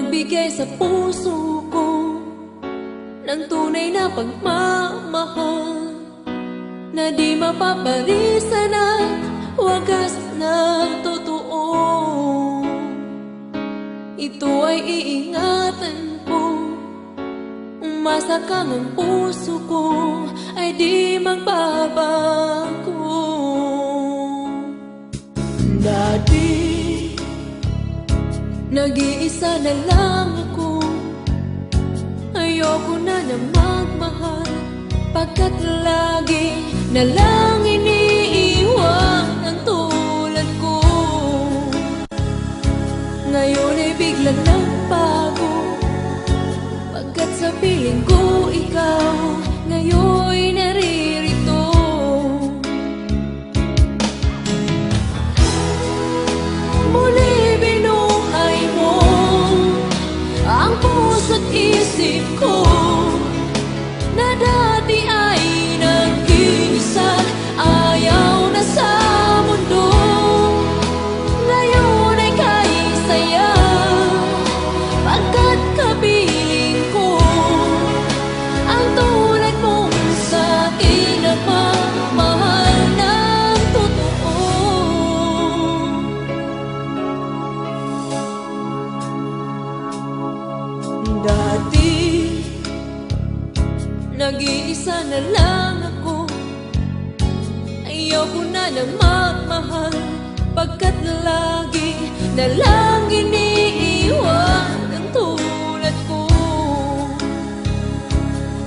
nagbigay sa puso ko ng tunay na pagmamahal na di mapaparisan at wagas na totoo. Ito ay iingatan ko, umasa kang ang puso ko ay di magbabago. Dati nag-iisa na lang ako, ayoko na na magmahal, pagkat lagi na lang iniiwan ang tulad ko. Ngayon ay biglang nagbago, pagkat sa piling ko ikaw ngayon naririto. Muli binuhay mo ang puso't isip ko na dati ay nag-iisa, ayaw na sa mundo. Ngayon ay kay saya, pagkat kapiling ko ang tulad mong sa'kin nagmamahal ng totoo. Dati nag-iisa na lang ako, ayoko na na magmahal, pagkat lagi na lang iniiwan ang tulad ko.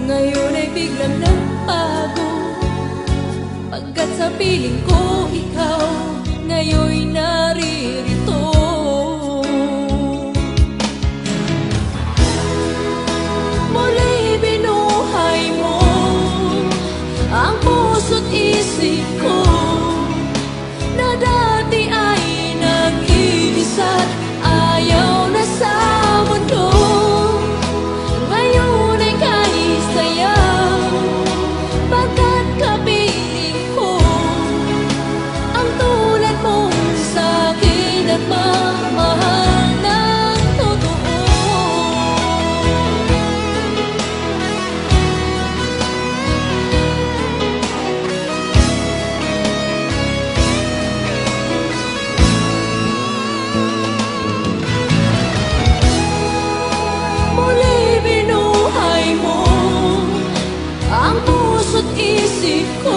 Ngayon ay biglang nagbago, pagkat sa piling ko ikaw ngayon naririto. Muli binuhay mo ang puso't isip ko na dati ay nag-iisa't ayaw na sa mundo. Ngayon ay kay saya, pagkat kapiling ko ang tulad mong sa'kin at mamahal ng totoo. Muli binuhay mo ang puso't isip ko